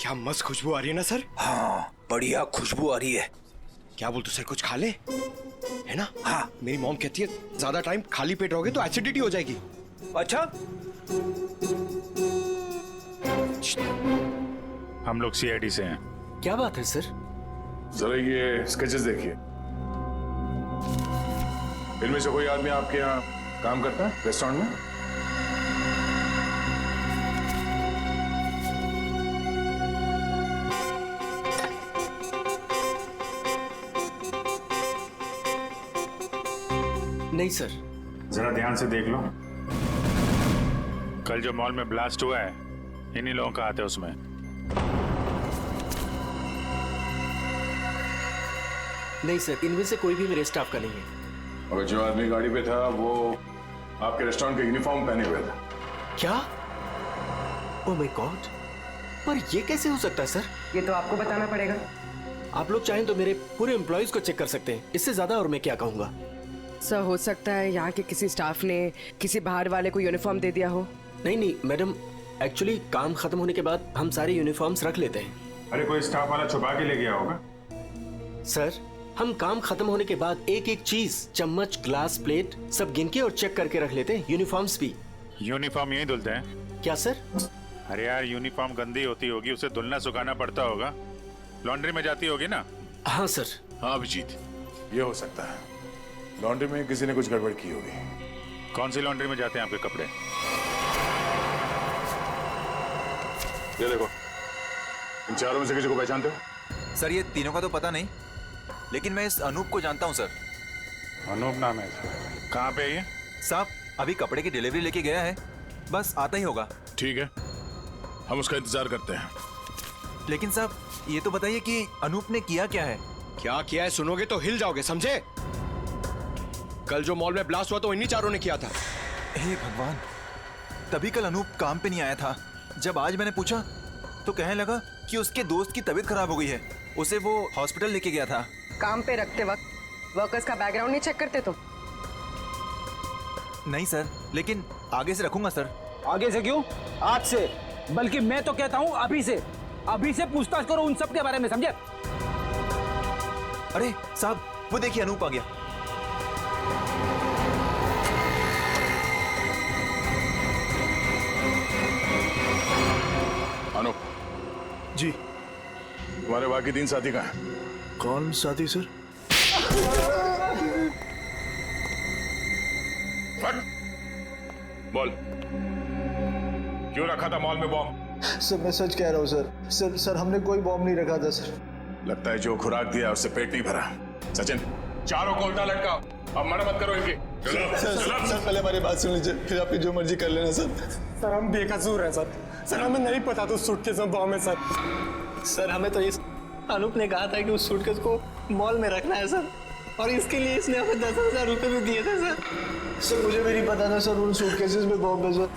क्या मस्त खुशबू आ रही है ना सर। हाँ बढ़िया खुशबू आ रही है। क्या बोलते सर, कुछ खा ले, है ना? हाँ मेरी मॉम कहती है ज्यादा टाइम खाली पेट रहोगे तो एसिडिटी हो जाएगी। अच्छा हम लोग सीआईडी से हैं। क्या बात है सर? जरा ये स्केचेस देखिए। इनमें से कोई आदमी आपके यहाँ काम करता है रेस्टोरेंट में? नहीं सर। जरा ध्यान से देख लो। कल जो मॉल में ब्लास्ट हुआ है इन्हीं लोगों का हाथ है उसमें। नहीं सर, इनमें से कोई भी मेरे स्टाफ का नहीं है। और जो आदमी गाड़ी पे था वो आपके रेस्टोरेंट का यूनिफॉर्म पहने हुए था। क्या? ओह माय गॉड, पर ये कैसे हो सकता है सर? ये तो आपको बताना पड़ेगा। आप लोग चाहें तो मेरे पूरे एम्प्लॉइज को चेक कर सकते हैं, इससे ज्यादा और मैं क्या कहूंगा। सर हो सकता है यहाँ के किसी स्टाफ ने किसी बाहर वाले को यूनिफॉर्म दे दिया हो। नहीं नहीं मैडम, एक्चुअली काम खत्म होने के बाद हम सारे यूनिफॉर्म्स रख लेते हैं। अरे कोई स्टाफ वाला छुपा के ले गया होगा। सर हम काम खत्म होने के बाद एक एक चीज, चम्मच, ग्लास, प्लेट सब गिन के और चेक करके रख लेते हैं। यूनिफॉर्म्स भी। यूनिफॉर्म यही धुलते हैं क्या सर? अरे यार यूनिफॉर्म गंदी होती होगी, उसे धुलना सुखाना पड़ता होगा, लॉन्ड्री में जाती होगी ना। हाँ सर। हाँ अभिजीत, ये हो सकता है लॉन्ड्री में किसी ने कुछ गड़बड़ की होगी। कौन सी लॉन्ड्री में जाते हैं आपके कपड़े? ये देखो, इन चारों में से किसी को पहचानते हो? सर ये तीनों का तो पता नहीं, लेकिन मैं इस अनूप को जानता हूँ सर। अनूप नाम है इसका। कहाँ पे है ये? साहब अभी कपड़े की डिलीवरी लेके गया है, बस आता ही होगा। ठीक है, हम उसका इंतजार करते हैं। लेकिन साहब ये तो बताइए कि अनूप ने किया क्या है? क्या किया है सुनोगे तो हिल जाओगे, समझे? कल जो मॉल में ब्लास्ट हुआ तो इन्हीं चारों ने किया था। हे भगवान, तभी कल अनूप काम पे नहीं आया था। जब आज मैंने पूछा तो कहने लगा कि उसके दोस्त की तबीयत खराब हो गई है, उसे वो हॉस्पिटल लेके गया था। काम पे रखते वक्त वर्कर्स का बैकग्राउंड नहीं चेक करते तो? नहीं सर, लेकिन आगे से रखूंगा सर। आगे से क्यों, आज से। बल्कि मैं तो कहता हूँ अभी से पूछताछ करो उन सब के बारे में, समझे? अरे साहब वो देखिए अनूप आ गया। अनूप जी। तुम्हारे बाकी 3 साथी कहाँ हैं? कौन साथी सर? फट! बोल, क्यों रखा था मॉल में बॉम्ब? सर मैं सच कह रहा हूँ सर। सर हमने कोई बॉम्ब नहीं रखा था सर। लगता है जो खुराक दिया उससे पेट नहीं भरा। सचिन, चारों को उल्टा लटकाओ, अब मना मत करो इनकी। सर पहले हमारी बात सुन लीजिए, फिर आप जो मर्जी कर लेना सर। सर हम बेकसूर हैं सर। सर हमें नहीं पता था सूटकेस में बॉम्ब है सर। सर हमें तो इस अनूप ने कहा था कि उस सूटकेस को मॉल में रखना है सर, और इसके लिए इसने हमें 10,000 रुपये भी दिए थे सर। सर मुझे भी नहीं पता था सर उन सूटकेसेस में बॉम्ब है सर।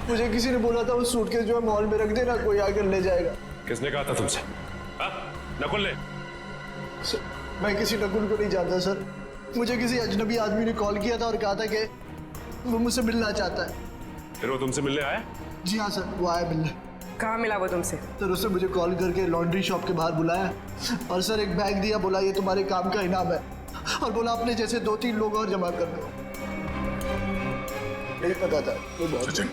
मुझे किसी ने बोला था उस सूटकेस जो है मॉल में रख देना, कोई आकर ले जाएगा। किसने कहा था तुमसे? नकुल ने? सर मैं किसी नकुल को नहीं जानता सर। मुझे किसी अजनबी आदमी ने कॉल किया था और कहा था कि वो मुझसे मिलना चाहता है। फिर वो तुमसे मिलने आया? जी हाँ सर, वो आया मिलने। कहाँ मिला वो तुमसे? सर उसने मुझे कॉल करके लॉन्ड्री शॉप के बाहर बुलाया और सर एक बैग दिया, बोला ये तुम्हारे काम का इनाम है, और बोला अपने जैसे 2-3 लोग और जमा कर दो। नहीं पता था वो बहुत। सचिन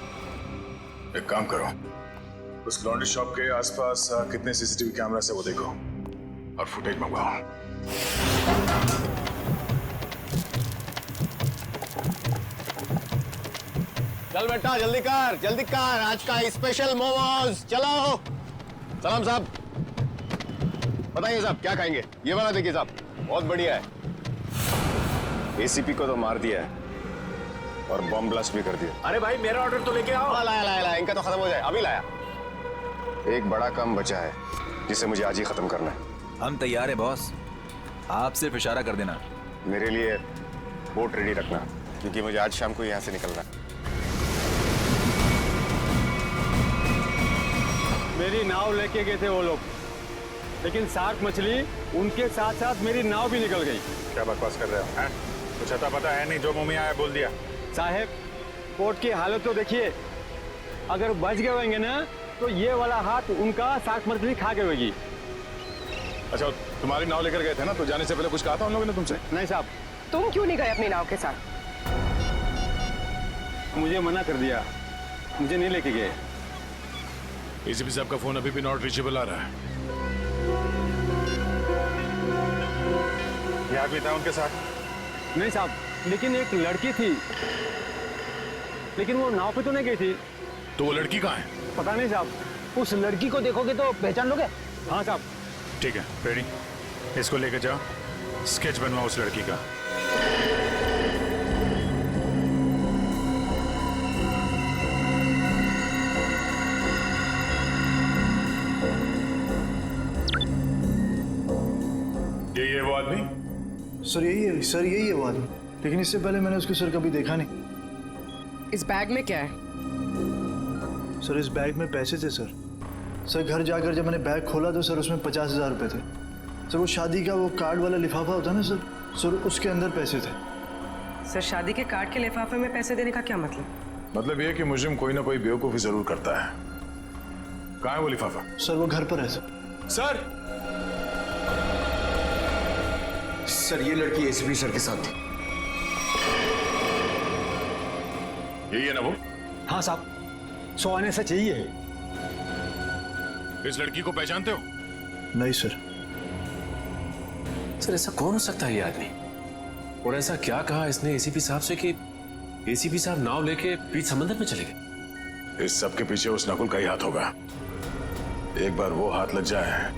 एक काम करो, उस लॉन्ड्री शॉप के आसपास कितने सीसीटीवी कैमरा से वो देखो और फुटेज मंगवाओ। चल बेटा जल्दी कर, आज का स्पेशल मोमोज। चलो सलाम साहब, बताइए साहब क्या खाएंगे? ये वाला देखिए साहब, बहुत बढ़िया है। एसीपी को तो मार दिया है और बॉम्ब ब्लास्ट भी कर दिया। अरे भाई मेरा ऑर्डर तो लेके आओ। लाया, इनका तो खत्म हो जाए, अभी लाया। एक बड़ा काम बचा है जिसे मुझे आज ही खत्म करना है। हम तैयार है बॉस, आप सिर्फ इशारा कर देना। मेरे लिए बोट रेडी रखना, क्योंकि मुझे आज शाम को यहाँ से निकलना है। मेरी नाव लेके गए थे वो लोग, लेकिन शार्क मछली उनके साथ साथ मेरी नाव भी निकल गई। क्या बकवास कर रहे हो हैं? कुछ अता पता है नहीं, जो मुंह में आया बोल दिया। साहब पोर्ट की हालत तो देखिए, अगर बच गए होंगे ना तो ये वाला हाथ उनका शार्क मछली खा के होगी। अच्छा, तुम्हारी नाव लेकर गए थे ना, तो जाने से पहले कुछ कहा था उन लोगों ने तुमसे? नहीं साहब, तुम क्यों नहीं गए अपनी नाव के साथ? मुझे मना कर दिया, मुझे नहीं लेके गए। एसीपी साहब का फोन अभी भी नॉट रीचेबल आ रहा है। ये आदमी था उनके साथ? नहीं साहब, लेकिन एक लड़की थी, लेकिन वो नाव पे तो नहीं गई थी। तो वो लड़की कहाँ है? पता नहीं साहब। उस लड़की को देखोगे तो पहचान लोगे? हाँ साहब। ठीक है, रेडी, इसको लेकर जाओ, स्केच बनवाओ उस लड़की का। यही है वो आदमी? सर यही है, सर यही है वो आदमी, लेकिन इससे पहले मैंने उसको सर कभी देखा नहीं। इस बैग में क्या है? सर इस बैग में पैसे थे सर। सर घर जाकर जब मैंने बैग खोला तो सर उसमें 50,000 रुपये थे। सर वो शादी का वो कार्ड वाला लिफाफा होता है ना सर, उसके अंदर पैसे थे। सर शादी के कार्ड के लिफाफे में पैसे देने का क्या मतलब? मतलब ये कि मुजरिम कोई ना कोई बेवकूफ़ी जरूर करता है। कहाँ है वो लिफाफा? सर वो घर पर है सर। सर ये लड़की एसीपी सर के साथ थी। यही है ना वो? हाँ साहब, 100 आने से चाहिए। इस लड़की को पहचानते हो? नहीं सर। सर ऐसा कौन हो सकता है ये आदमी? और ऐसा क्या कहा इसने एसीपी साहब से कि एसीपी साहब नाव लेके बीच समंदर में चले गए? इस सब के पीछे उस नकुल का ही हाथ होगा। एक बार वो हाथ लग जाए,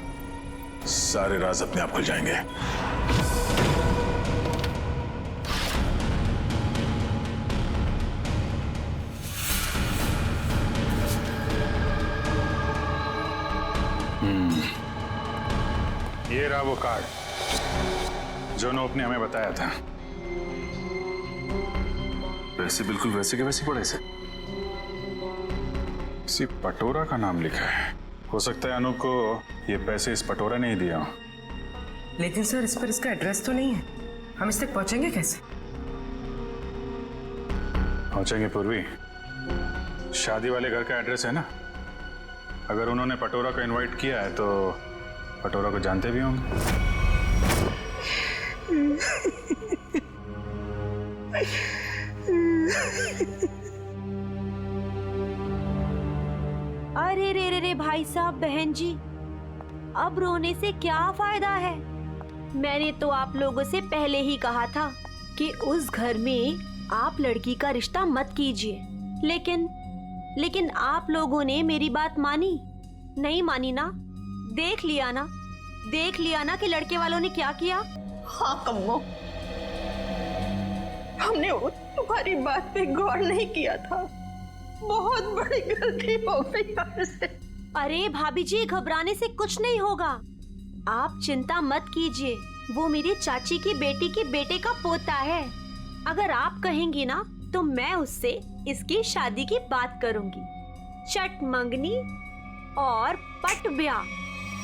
सारे राज अपने आप खुल जाएंगे। ये रहा वो कार्ड जो नोप ने हमें बताया था। पैसे बिल्कुल वैसे के वैसे पड़े से। किसी पटोरा का नाम लिखा है। हो सकता है अनूप को ये पैसे इस पटोरा ने ही दिया हो। लेकिन सर इस पर इसका एड्रेस तो नहीं है, हम इस तक पहुंचेंगे कैसे? पहुंचेंगे पूर्वी, शादी वाले घर का एड्रेस है ना। अगर उन्होंने पटोरा को इनवाइट किया है तो पटोरा को जानते भी होंगे। अरे रे रे रे भाई साहब, बहन जी, अब रोने से क्या फायदा है? मैंने तो आप लोगों से पहले ही कहा था कि उस घर में आप लड़की का रिश्ता मत कीजिए, लेकिन आप लोगों ने मेरी बात मानी नहीं मानी ना? देख लिया ना कि लड़के वालों ने क्या किया। हाँ कम्मो, हमने तुम्हारी बात पे गौर नहीं किया था। बहुत बड़ी गलती हो गई हमसे। अरे भाभी जी, घबराने से कुछ नहीं होगा, आप चिंता मत कीजिए। वो मेरी चाची की बेटी के बेटे का पोता है। अगर आप कहेंगी ना तो मैं उससे इसकी शादी की बात करूंगी। चट मंगनी और पट ब्याह।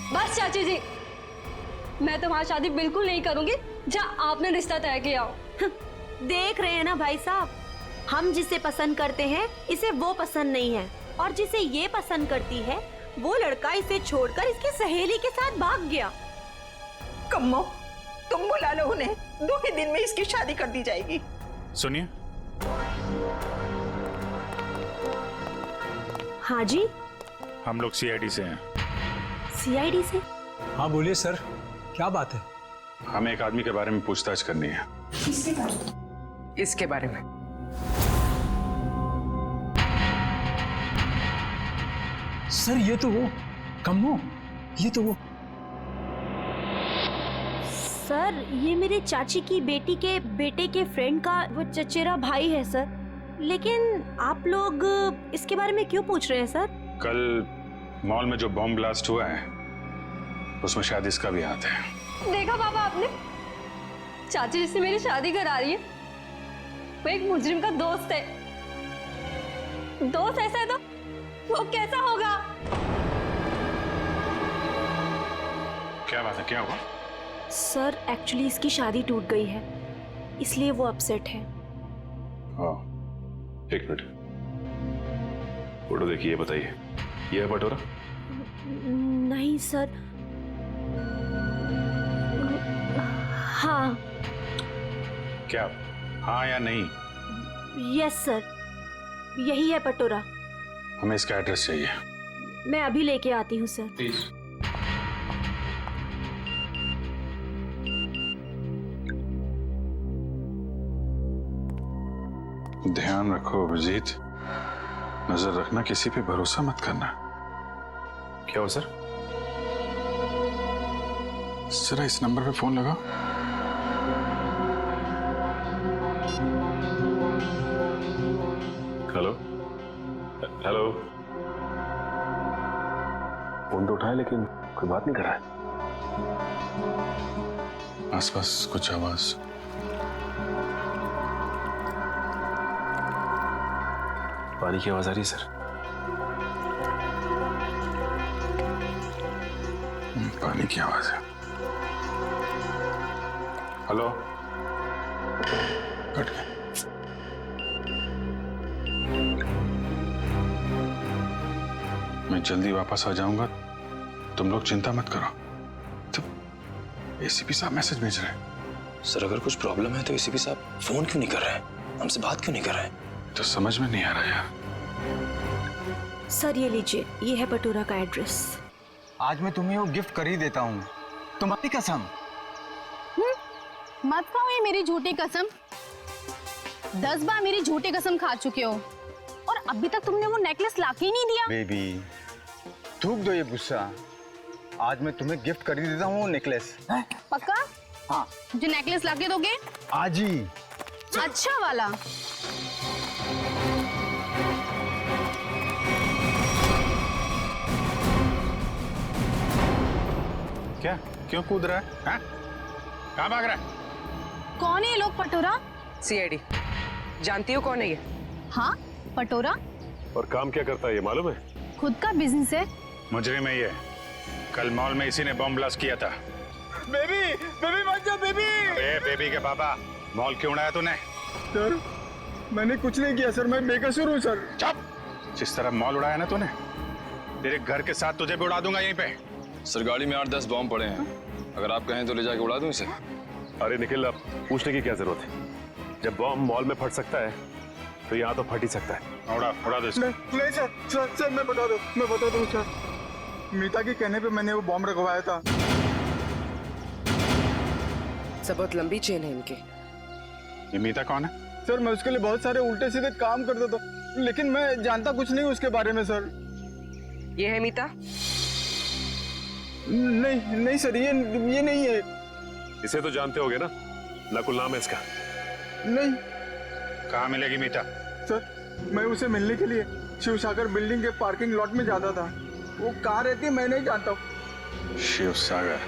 बस चाची जी, मैं तुम्हारी शादी बिल्कुल नहीं करूंगी जहाँ आपने रिश्ता तय किया हो। देख रहे हैं ना भाई साहब, हम जिसे पसंद करते हैं इसे वो पसंद नहीं है, और जिसे ये पसंद करती है वो लड़का इसे छोड़कर इसकी सहेली के साथ भाग गया। कम्मो, तुम बुला लो उन्हें, 2 ही दिन में इसकी शादी कर दी जाएगी। सुनिए। हाँ जी, हम लोग सीआईडी से हैं। सीआईडी से? हाँ बोलिए सर, क्या बात है? हमें एक आदमी के बारे में पूछताछ करनी है। इसके बारे में? सर ये तो वो कम्मो, ये तो वो। सर ये मेरे चाची की बेटी के बेटे के फ्रेंड का वो चचेरा भाई है सर। लेकिन आप लोग इसके बारे में क्यों पूछ रहे हैं सर? कल मॉल में जो बॉम्ब ब्लास्ट हुआ है उसमें शायद इसका भी हाथ है। देखा पापा आपने, चाची जिससे मेरी शादी करा रही है वो एक मुजरिम का दोस्त है। दोस्त ऐसा है तो वो कैसा होगा? क्या बात है, क्या हुआ? सर एक्चुअली इसकी शादी टूट गई है, इसलिए वो अपसेट है। हाँ, एक मिनट, फोटो देखिए, बताइए ये है पटोरा? नहीं सर। हाँ। क्या हाँ या नहीं? यस सर, यही है पटोरा। हमें इसका एड्रेस चाहिए। मैं अभी लेके आती हूँ सर। प्लीज। ध्यान रखो अभिजीत, नजर रखना, किसी पे भरोसा मत करना। क्या हो सर? जरा इस नंबर पे फोन लगाओ। Hello hello. फोन तो उठाया लेकिन कोई बात नहीं कर रहा है। आसपास कुछ आवाज? पानी की आवाज आ रही है सर। पानी की आवाज है। हेलो, कट गया। मैं जल्दी वापस आ जाऊंगा, तुम लोग चिंता मत करो। तो एसीपी साहब मैसेज भेज रहे हैं। सर अगर कुछ प्रॉब्लम है तो एसीपी साहब फोन क्यों नहीं कर रहे हैं, हमसे बात क्यों नहीं कर रहे हैं? तो समझ में नहीं आ रहा यार। सर ये लीजिए, ये है पटोरा का एड्रेस। आज मैं तुम्हें वो गिफ्ट कर ही देता हूँ, तुम्हारी कसम। मत खाओ ये मेरी झूठी कसम। 10 बार मेरी झूठी कसम खा चुके हो और अभी तक तुमने वो नेकलेस लाके ही नहीं दिया। बेबी थूक दो ये गुस्सा, आज मैं तुम्हें गिफ्ट कर ही देता हूँ वो नेकलेस। पक्का? हाँ। मुझे नेकलेस लाके दोगे? आज ही। अच्छा वाला। क्या क्यों कूद रहा है? हाँ? कहाँ भाग रहा है? कौन है ये लोग पटोरा? सीआईडी। जानती हो कौन है ये? हाँ पटोरा। और काम क्या करता है ये मालूम है? खुद का बिजनेस है। मुजरिम है ये। कल मॉल में इसी ने बम ब्लास्ट किया था। बेबी बेबी मत जाओ बेबी। अरे बेबी के पापा, मॉल क्यों उड़ाया तूने? सर मैंने कुछ नहीं किया सर, मैं बेकसूर हूँ सर। चुप! जिस तरह मॉल उड़ाया ना तूने, तेरे घर के साथ तुझे भी उड़ा दूंगा यहीं पे। सर गाड़ी में 8-10 बॉम्ब पड़े हैं, अगर आप कहें तो ले जाके उड़ा दूं इसे। अरे निखिल, अब पूछने की क्या जरूरत है? जब बॉम्ब मॉल में फट सकता है तो यहाँ तो फट ही सकता है। उड़ा दो इसको। नहीं सर मैं बता दूं सर। मीता के कहने पे मैंने वो बॉम्ब रखवाया था। सब बहुत लंबी चेन है इनकी। ये मीता कौन है? सर मैं उसके लिए बहुत सारे उल्टे सीधे काम करता था, लेकिन मैं जानता कुछ नहीं उसके बारे में सर। ये है मीता? नहीं सर, ये नहीं है। इसे तो जानते होगे ना, नकुल नाम है इसका। नहीं। कहाँ मिलेगी मीता? सर मैं उसे मिलने के लिए शिव सागर बिल्डिंग के पार्किंग लॉट में जाता था। वो कहाँ रहती है मैं नहीं जानता हूँ। शिव सागर?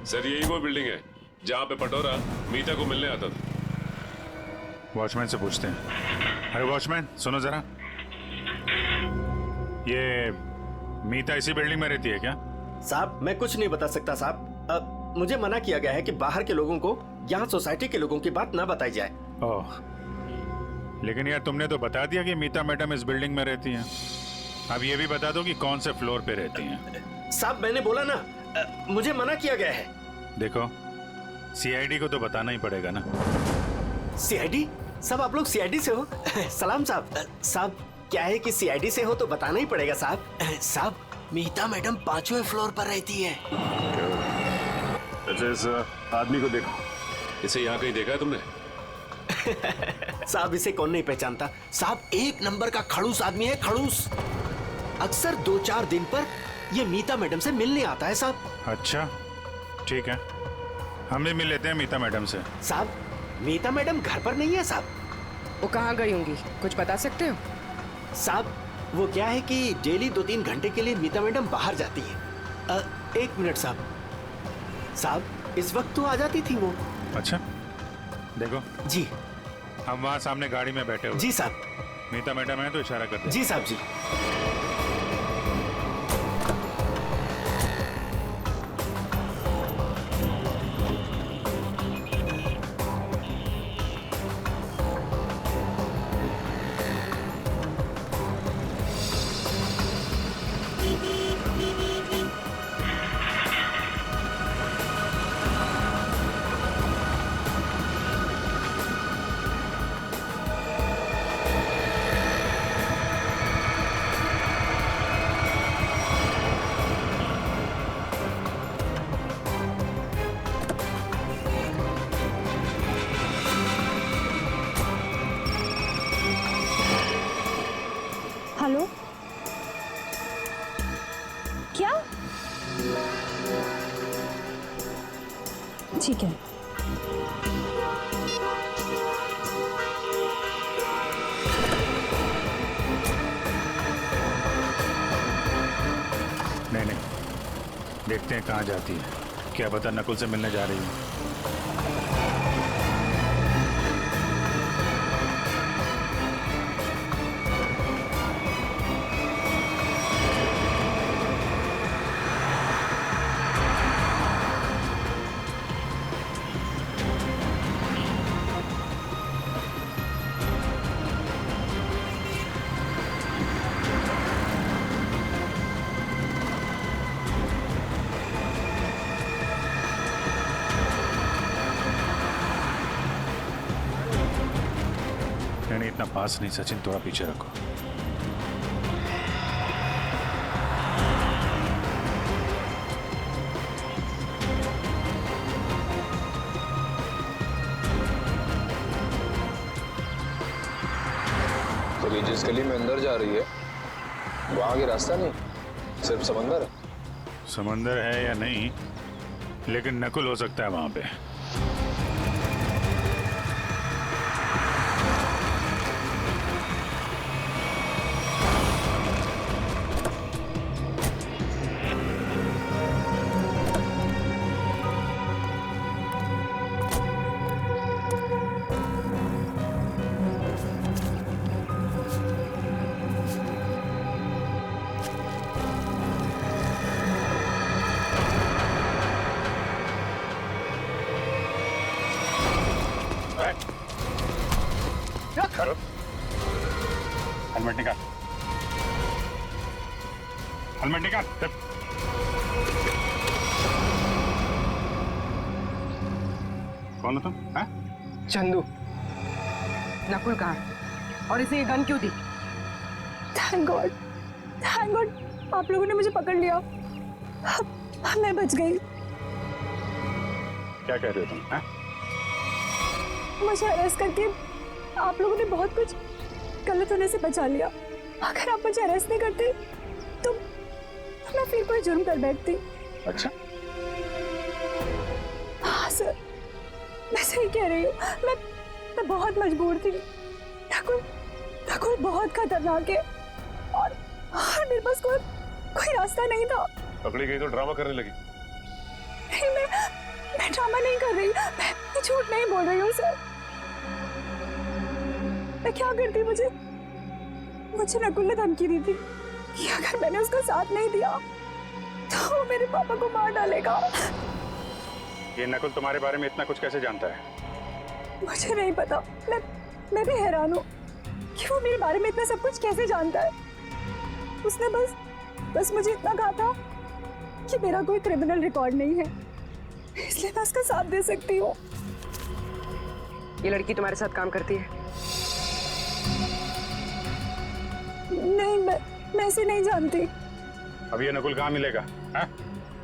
सर यही वो बिल्डिंग है जहाँ पे पटोरा मीता को मिलने आता था। वॉचमैन से पूछते हैं। अरे वॉचमैन सुनो जरा, ये मीता इसी बिल्डिंग में रहती है क्या? साहब मैं कुछ नहीं बता सकता साहब। मुझे मना किया गया है कि बाहर के लोगों को यहाँ सोसाइटी के लोगों की बात ना बताई जाए। ओह, लेकिन यार तुमने तो बता दिया कि मीता मैडम इस बिल्डिंग में रहती हैं। अब ये भी बता दो कि कौन से फ्लोर पे रहती हैं। साहब मैंने बोला ना, मुझे मना किया गया है। देखो सीआईडी को तो बताना ही पड़ेगा ना। सीआईडी? सब आप लोग सीआईडी से हो? सलाम साहब। साहब क्या है कि सीआईडी से हो तो बताना ही पड़ेगा साहब। साहब मीता मैडम 5वें फ्लोर पर रहती है। अच्छा इस आदमी को देखो, इसे यहाँ कहीं देखा है तुमने? साहब इसे कौन नहीं पहचानता। साहब 1 नंबर का खड़ूस आदमी है, खड़ूस। अक्सर 2-4 दिन पर ये मीता मैडम से मिलने आता है साहब। अच्छा ठीक है, हम भी मिल लेते हैं मीता मैडम से। साहब मीता मैडम घर पर नहीं है साहब। वो कहाँ गई होंगी, कुछ बता सकते हो? साहब वो क्या है कि डेली 2-3 घंटे के लिए मीता मैडम बाहर जाती है। 1 मिनट साहब। साहब इस वक्त तो आ जाती थी वो। अच्छा देखो जी, हम वहाँ सामने गाड़ी में बैठे हुए। जी साहब। मीता मैडम है तो इशारा करते। जी साहब जी। ठीक है। नहीं नहीं, देखते हैं कहाँ जाती है। क्या पता नकुल से मिलने जा रही है। नहीं, इतना पास नहीं सचिन, थोड़ा पीछे रखो। तो ये जिस गली में अंदर जा रही है वहां आगे रास्ता नहीं, सिर्फ समंदर है। समंदर है या नहीं, लेकिन नकुल हो सकता है वहां पे। हेलमेट निकाल, हेलमेट निकाल। कौन हो तुम? चंदू। नकुल कहाँ है? और इसे ये गन क्यों दी? थैंक गॉड, आप लोगों ने मुझे पकड़ लिया। मैं बच गई। क्या कह रहे हो तुम? मुझे अरेस्ट करके आप लोगों ने बहुत कुछ गलत होने से बचा लिया। अगर आप मुझे अरेस्ट नहीं करते तो मैं फिर कोई जुर्म कर बैठती। अच्छा, हाँ सर, मैं सही कह रही हूँ। मैं बहुत मजबूर थी। नकुल बहुत खतरनाक है और मेरे पास कोई रास्ता नहीं था। पकड़ी गई तो ड्रामा करने लगी। नहीं, मैं ड्रामा नहीं कर रही। मैं झूठ नहीं बोल रही हूँ सर। मैं क्या करती, मुझे नकुल ने धमकी दी थी कि अगर मैंने उसका साथ नहीं दिया तो वो मेरे पापा को मार डालेगा। ये नकुल तुम्हारे बारे में इतना कुछ कैसे जानता है? मुझे नहीं पता। मैं भी हैरान हूँ कि वो मेरे बारे में इतना सब कुछ कैसे जानता है। उसने बस मुझे इतना कहा था कि मेरा कोई क्रिमिनल रिकॉर्ड नहीं है, इसलिए मैं उसका साथ दे सकती हूँ। ये लड़की तुम्हारे साथ काम करती है? नहीं, मैं इसे नहीं जानती। अब ये नकुल कहाँ मिलेगा? है?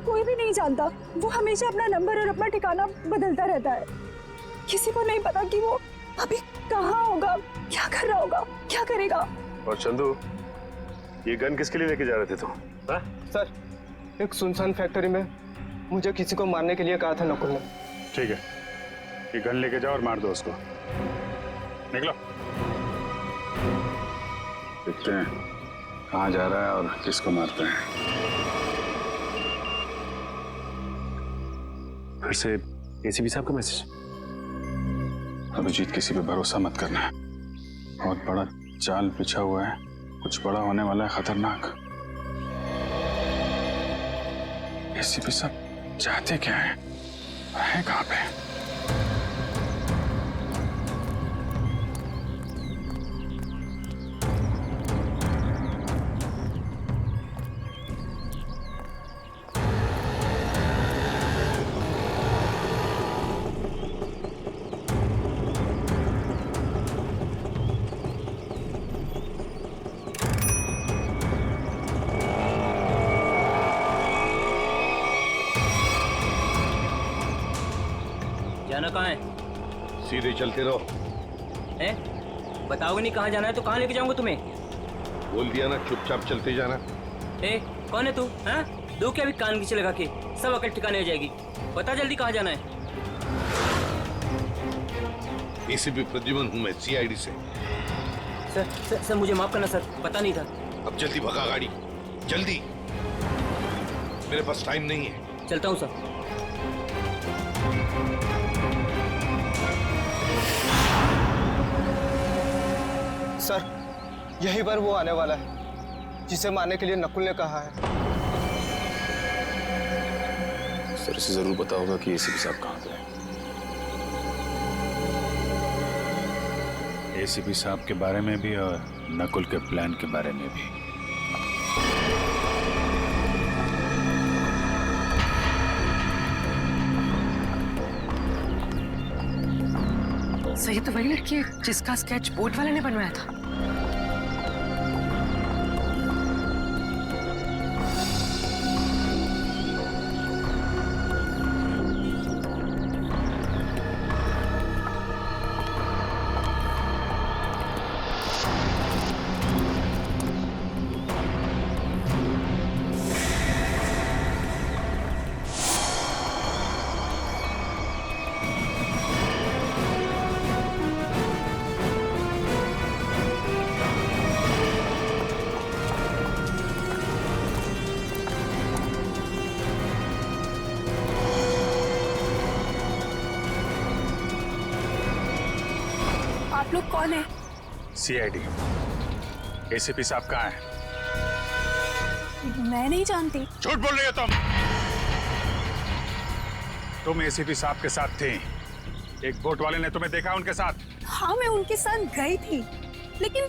कोई भी नहीं जानता। वो हमेशा अपना नंबर और अपना ठिकाना बदलता रहता है। किसी को नहीं पता कि वो अभी कहाँ होगा, क्या कर रहा होगा, क्या करेगा। और चंदू, ये गन किसके लिए लेके जा रहे थे तुम? सर, एक सुनसान फैक्ट्री में मुझे किसी को मारने के लिए कहा था नकुल ने। ठीक है, ये गन लेके जाओ और मार दो उसको। निकलो। देखते हैं कहाँ जा रहा है और किसको मारते हैं। फिर से एसीपी साहब का मैसेज। अभिजीत, किसी पे भरोसा मत करना है। बहुत बड़ा जाल बिछा हुआ है, कुछ बड़ा होने वाला है, खतरनाक। एसीपी साहब चाहते क्या है कहाँ पे? जाना कहाँ है? सीधे चलते रहो। बताओगे नहीं कहाँ जाना है तो कहाँ लेके जाऊंगा तुम्हें? बोल दिया ना, चुपचाप चलते जाना। कौन है तू? हाँ, दो क्या भी कान खींचे लगा के, सब अकल ठिकाने हो जाएगी। बता जल्दी कहाँ जाना है। एसीपी प्रद्युमन हूं मैं, सीआईडी से। सर मुझे माफ करना सर, पता नहीं था। अब जल्दी भगा गाड़ी, जल्दी, मेरे पास टाइम नहीं है। चलता हूँ सर। सर, यहीं पर वो आने वाला है जिसे मारने के लिए नकुल ने कहा है। सर इसे जरूर पता होगा कि एसीपी साहब कहाँ पे हैं। एसीपी साहब के बारे में भी और नकुल के प्लान के बारे में भी। सही तो वही लड़की है जिसका स्केच बोर्ड वाले ने बनवाया था। आप लोग कौन है? सीआईडी। एसीपी साहब कहाँ हैं? मैं नहीं जानती। झूठ बोल रही हो तुम एसीपी साहब के साथ थी। एक बोट वाले ने तुम्हें देखा उनके साथ? हाँ, मैं उनके साथ गई थी, लेकिन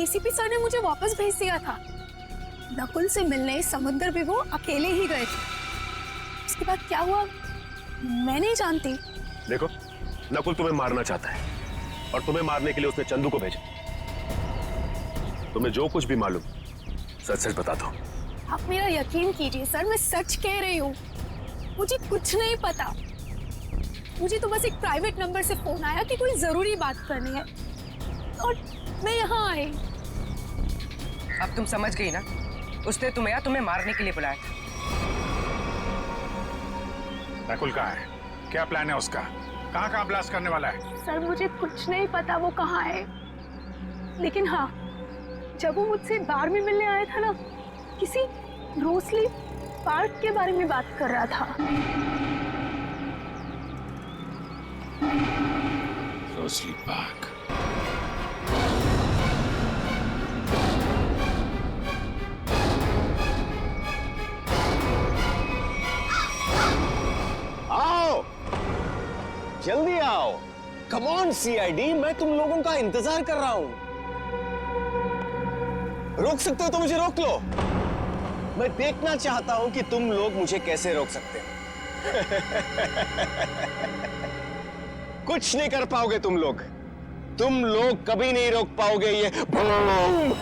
एसीपी सर ने मुझे वापस भेज दिया था। नकुल से मिलने समुद्र भी वो अकेले ही गए थे। उसके बाद क्या हुआ मैं नहीं जानती। देखो, नकुल तुम्हें मारना चाहता है और तुम्हें मारने के लिए उसने चंदू को भेजा। तुम्हें जो कुछ भी मालूम सच सच बता दो। आप मेरा यकीन कीजिए सर, मैं सच कह रही हूँ। मुझे कुछ नहीं पता। मुझे तो बस एक प्राइवेट नंबर से फोन आया कि कोई जरूरी बात करनी है और मैं यहाँ आई। अब तुम समझ गई ना, उसने तुम्हें मारने के लिए बुलाया था। नकुल कहाँ है? क्या प्लान है उसका? कहाँ ब्लास्ट करने वाला है? सर मुझे कुछ नहीं पता वो कहाँ है, लेकिन हाँ, जब वो मुझसे बार में मिलने आया था ना, किसी रोसली पार्क के बारे में बात कर रहा था। Rosalie park. आओ, जल्दी आओ। कम ऑन सीआईडी, मैं तुम लोगों का इंतजार कर रहा हूं। रोक सकते हो तो मुझे रोक लो। मैं देखना चाहता हूं कि तुम लोग मुझे कैसे रोक सकते हो। कुछ नहीं कर पाओगे तुम लोग। तुम लोग कभी नहीं रोक पाओगे ये बूम।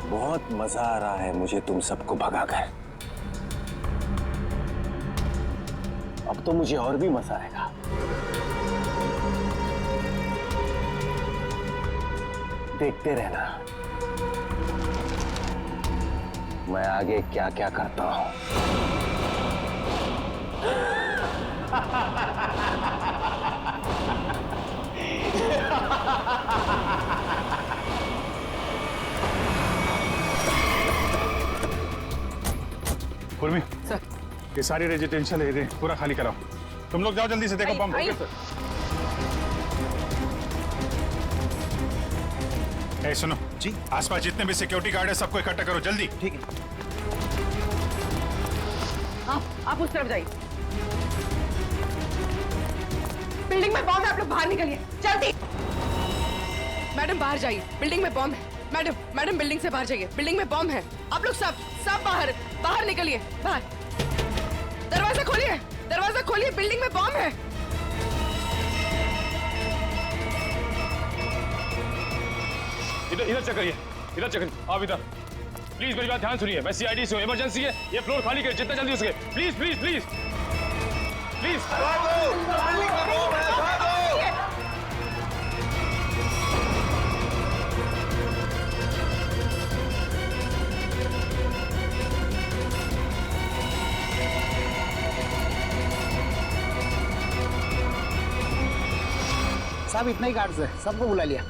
बहुत मजा आ रहा है मुझे तुम सबको भगाकर। अब तो मुझे और भी मजा आएगा। देखते रहना मैं आगे क्या क्या करता हूं। उर्मी, ये सारी रेजिडेंशियल एरिया पूरा खाली कराओ। तुम लोग जाओ जल्दी से, देखो बम। ए सुनो जी, आसपास जितने भी सिक्योरिटी गार्ड है सबको इकट्ठा करो जल्दी। ठीक है। आप उस तरफ जाइए। बिल्डिंग में बॉम्ब है, आप लोग बाहर निकलिए जल्दी। मैडम बाहर जाइए, बिल्डिंग में बॉम्ब है। मैडम बिल्डिंग से बाहर जाइए, बिल्डिंग में बॉम्ब है। आप लोग सब बाहर निकलिए। बाहर दरवाजा खोलिए, बिल्डिंग में बॉम्ब है। इधर चेक करिए, आप इधर प्लीज मेरी बात ध्यान सुनिए। मैं सीआईडी से हूँ, इमरजेंसी है, ये फ्लोर खाली करिए जितना जल्दी हो सके। Please please please please. साहब इतना ही गार्ड्स है, सबको बुला लिया।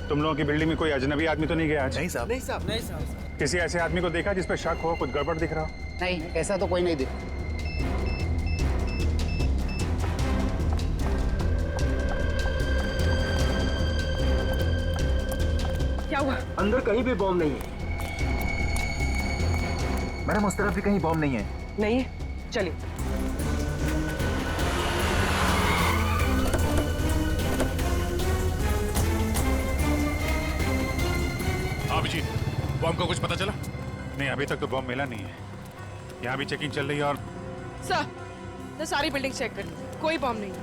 तुम लोगों की बिल्डिंग में कोई अजनबी आदमी तो नहीं गया आज? नहीं साहब। नहीं साहब, नहीं साहब। किसी ऐसे आदमी को देखा जिस पे शक हो, कुछ गड़बड़ दिख रहा हो? नहीं, ऐसा तो कोई नहीं दिख। क्या हुआ? अंदर कहीं भी बॉम्ब नहीं है। मैडम उस तरफ भी कहीं बॉम्ब नहीं है। नहीं है, चलिए। अभिजीत, बॉम्ब का कुछ पता चला? नहीं, अभी तक तो बॉम्ब मिला नहीं है। यहाँ भी चेकिंग चल रही है और सर सारी बिल्डिंग चेक कर ली, कोई बॉम्ब नहीं है।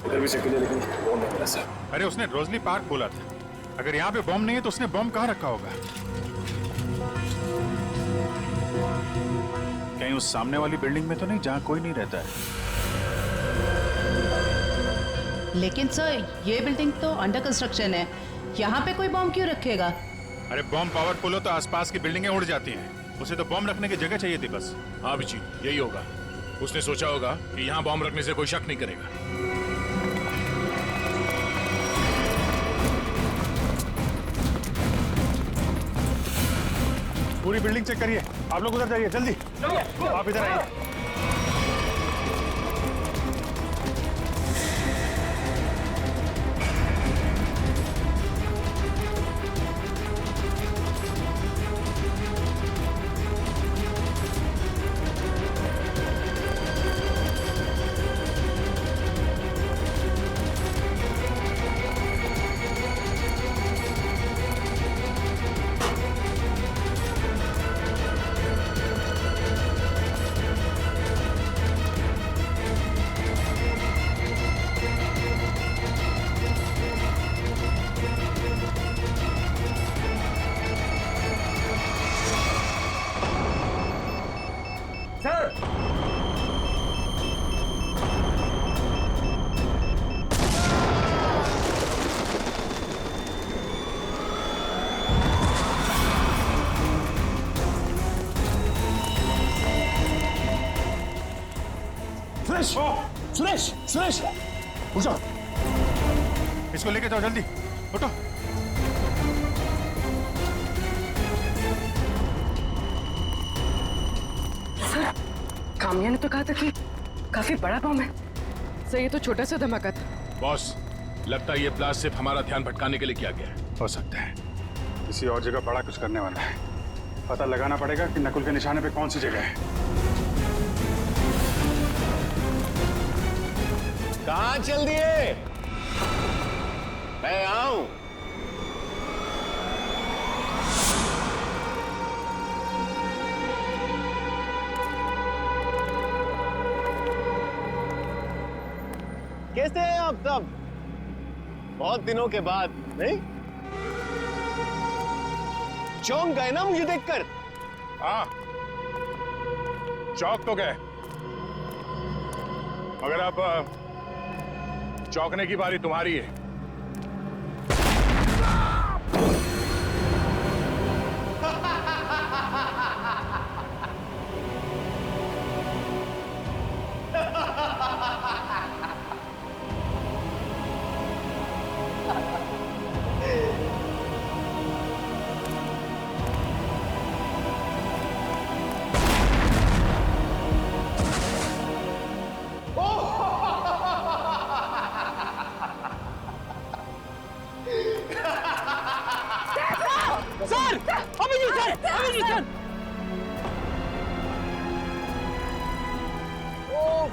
इधर भी चेक किया लेकिन बॉम्ब नहीं मिला सर। अरे उसने रोजली पार्क बोला था, अगर यहाँ पे बॉम्ब नहीं है तो उसने बॉम्ब कहाँ रखा होगा? कहीं उस सामने वाली बिल्डिंग में तो नहीं जहाँ कोई नहीं रहता है? लेकिन सर ये बिल्डिंग तो अंडर कंस्ट्रक्शन है, यहाँ पे कोई बॉम्ब क्यों रखेगा? अरे बॉम्ब पावरफुल हो तो आसपास की बिल्डिंगें उड़ जाती हैं, उसे तो बॉम्ब रखने की जगह चाहिए थी बस। हाँ बिची, यही होगा। उसने सोचा होगा कि यहाँ बॉम्ब रखने से कोई शक नहीं करेगा। पूरी बिल्डिंग चेक करिए। आप लोग उधर जाइए, जल्दी आप इधर आइए। सुरेश, सुरेश, उठो। इसको लेके जाओ, जल्दी उठो। सर कामिया ने तो कहा था कि काफी बड़ा बॉम्ब है। सर ये तो छोटा सा धमाका था। बॉस, लगता है ये ब्लास्ट सिर्फ हमारा ध्यान भटकाने के लिए किया गया है। हो सकता है किसी और जगह बड़ा कुछ करने वाला है। पता लगाना पड़ेगा कि नकुल के निशाने पे कौन सी जगह है। कहाँ चल दिए? मैं आऊं। कैसे हैं आप सब? बहुत दिनों के बाद, नहीं? चौंक गए ना मुझे देखकर? हाँ, चौक तो गए, मगर अब चौंकने की बारी तुम्हारी है।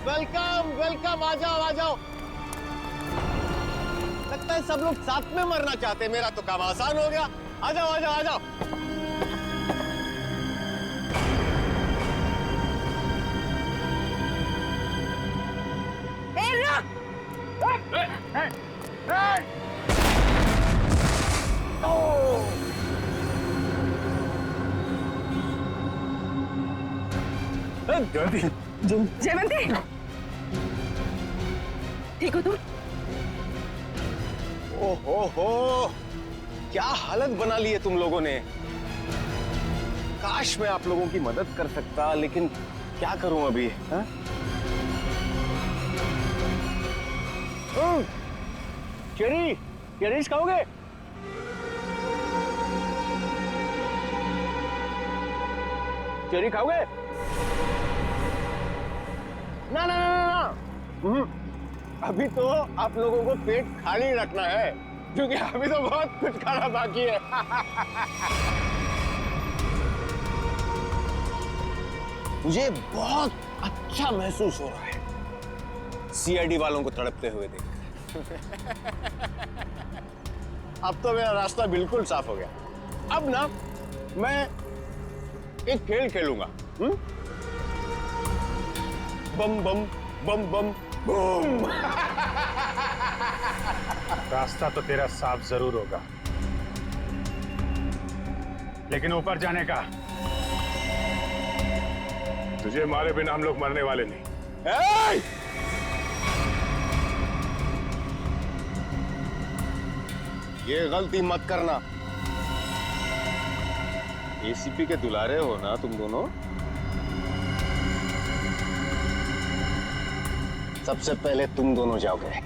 वेलकम वेलकम, आ जाओ आ जाओ। लगता है सब लोग साथ में मरना चाहते हैं, मेरा तो काम आसान हो गया। आ जाओ आ जाओ आ जाओ। जयवंती, ठीक हो तुम? ओहो, क्या हालत बना ली है तुम लोगों ने। काश मैं आप लोगों की मदद कर सकता, लेकिन क्या करूं अभी, हाँ? चेरीज खाओगे? चेरी खाओगे? ना ना ना ना, ना। अभी तो आप लोगों को पेट खाली रखना है, क्योंकि अभी तो बहुत कुछ खाना बाकी है। मुझे बहुत अच्छा महसूस हो रहा है सीआईडी वालों को तड़पते हुए देखकर। अब तो मेरा रास्ता बिल्कुल साफ हो गया। अब ना मैं एक खेल खेलूंगा। बम बम बम बम बूम। रास्ता तो तेरा साफ जरूर होगा, लेकिन ऊपर जाने का तुझे मारे बिना हम लोग मरने वाले नहीं। ये गलती मत करना। एसीपी के दुलारे हो ना तुम दोनों। सबसे पहले तुम दोनों जाओगे।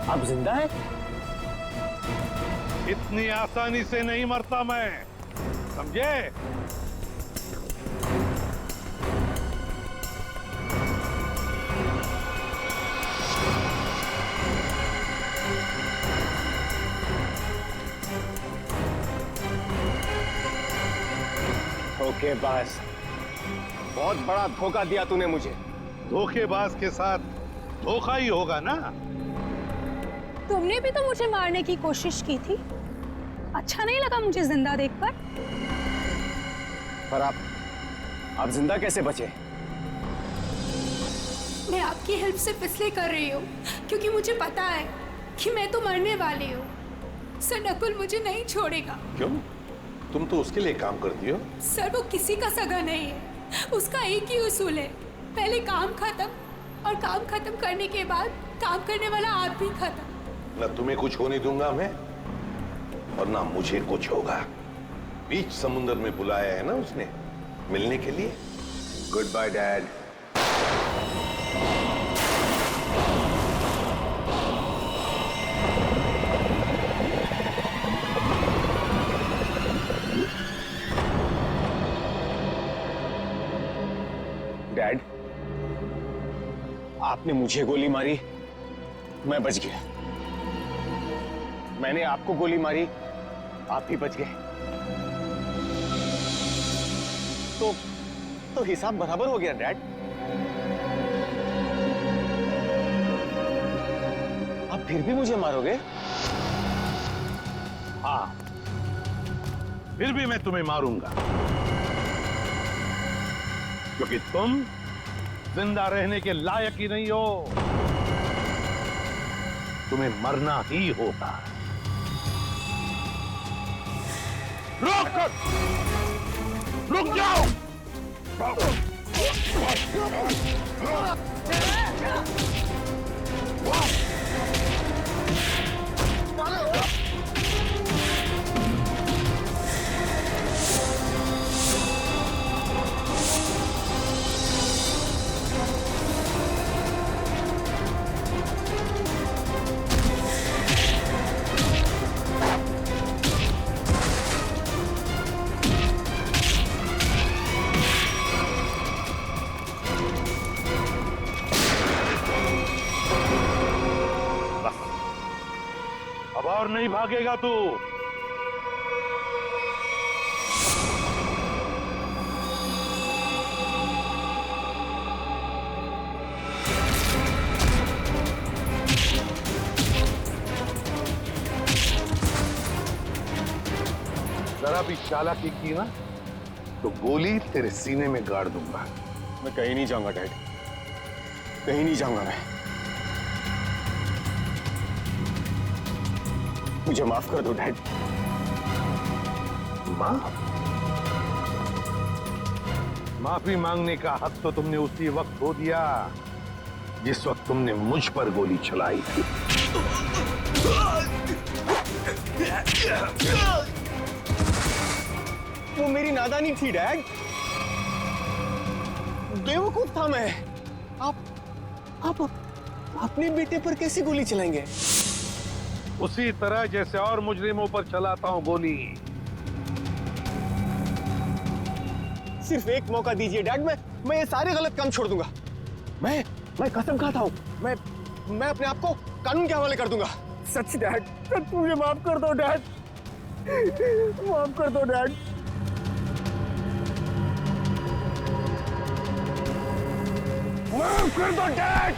आप जिंदा हैं? इतनी आसानी से नहीं मरता मैं, समझे? धोखेबाज, बहुत बड़ा धोखा दिया तूने मुझे। धोखेबाज के साथ धोखा ही होगा ना। तुमने भी तो मुझे मारने की कोशिश की थी। अच्छा नहीं लगा मुझे जिंदा देखकर? पर आप जिंदा कैसे बचे? मैं आपकी हेल्प सिर्फ इसलिए कर रही हूँ क्योंकि मुझे पता है कि मैं तो मरने वाली हूँ। सर नकुल मुझे नहीं छोड़ेगा। क्यों? तुम तो उसके लिए काम करती हो। सर वो किसी का सगा नहीं है, उसका एक ही उसूल है, पहले काम खत्म और काम खत्म करने के बाद काम करने वाला आप भी खत्म। न तुम्हें कुछ होने दूंगा मैं, और ना मुझे कुछ होगा। बीच समुद्र में बुलाया है ना उसने मिलने के लिए। Good bye dad. डैड, आपने मुझे गोली मारी, मैं बच गया। मैंने आपको गोली मारी, आप भी बच गए। तो हिसाब बराबर हो गया डैड। आप फिर भी मुझे मारोगे? हाँ, फिर भी मैं तुम्हें मारूंगा, क्योंकि तुम जिंदा रहने के लायक ही नहीं हो। तुम्हें मरना ही होगा। रुक जाओ! अब और नहीं भागेगा तू। जरा भी चालाकी की ना तो गोली तेरे सीने में गाड़ दूंगा। मैं कहीं नहीं जाऊंगा डैड, कहीं नहीं जाऊंगा मैं। मुझे माफ कर दो डैड। माफ? माफी मांगने का हक तो तुमने उसी वक्त खो दिया जिस वक्त तुमने मुझ पर गोली चलाई थी। वो मेरी नादानी थी डैड, बेवकूफ था मैं। आप अपने बेटे पर कैसे गोली चलाएंगे? उसी तरह जैसे और मुजरिमों पर चलाता हूं गोली। सिर्फ एक मौका दीजिए डैड, मैं ये सारे गलत काम छोड़ दूंगा। मैं कसम खाता हूं, मैं अपने आप को कानून के हवाले कर दूंगा। सच डैड, सच मुझे माफ कर दो डैड, माफ कर दो डैड। माफ कर दो डैड।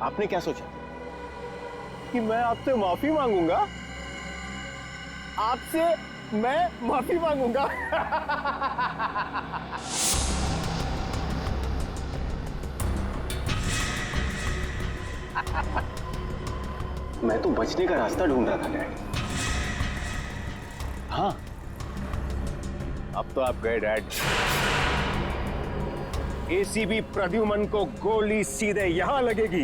आपने क्या सोचा कि मैं आपसे माफी मांगूंगा? आपसे मैं माफी मांगूंगा? मैं तो बचने का रास्ता ढूंढ रहा था डैड। हाँ, अब तो आप गए डैड। एसीबी प्रद्युमन को गोली सीधे यहां लगेगी।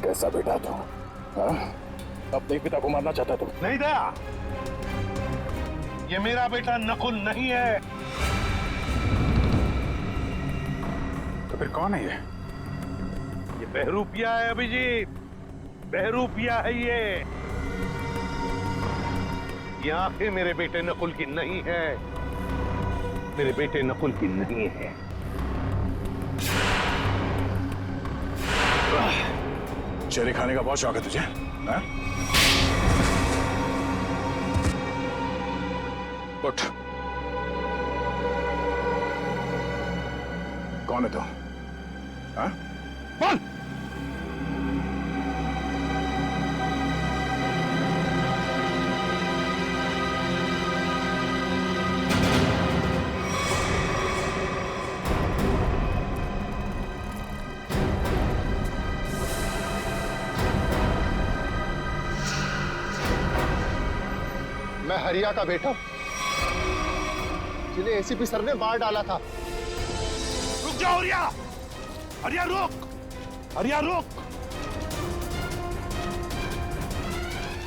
कैसा बेटा तू? अपने पिता को मारना चाहता तू? नहीं दया, ये मेरा बेटा नकुल नहीं है। तो फिर कौन है ये? ये बहरूपिया है अभिजीत, बहरूपिया है ये आंखें मेरे बेटे नकुल की नहीं है, मेरे बेटे नकुल की नहीं है। चेहरे खाने का बहुत शौक है तुझे, हाँ? उठ। कौन है तू? हाँ? बोल। मैं हरिया का बेटा, जिन्हें एसीपी सर ने मार डाला था। रुक जाओ हरिया, हरिया रुक, हरिया रुक,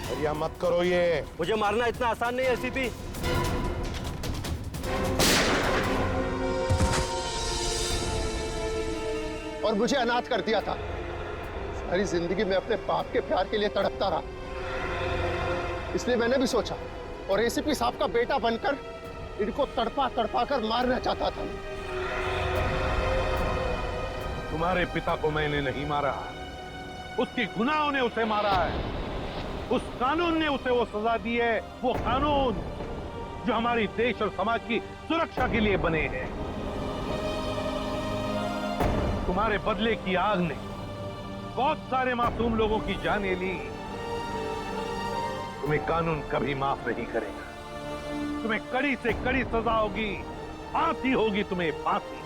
हरिया मत करो ये। मुझे मारना इतना आसान नहीं है एसीपी। और मुझे अनाथ कर दिया था। सारी जिंदगी में अपने बाप के प्यार के लिए तड़पता रहा, इसलिए मैंने भी सोचा और एसीपी साहब का बेटा बनकर इनको तड़पा तड़पा कर मारना चाहता था। तुम्हारे पिता को मैंने नहीं मारा, उसके गुनाहों ने उसे मारा है। उस कानून ने उसे वो सजा दी है, वो कानून जो हमारी देश और समाज की सुरक्षा के लिए बने हैं। तुम्हारे बदले की आग ने बहुत सारे मासूम लोगों की जानें ली। तुम्हें कानून कभी माफ नहीं करेगा, तुम्हें कड़ी से कड़ी सजा होगी, फांसी होगी तुम्हें, फांसी।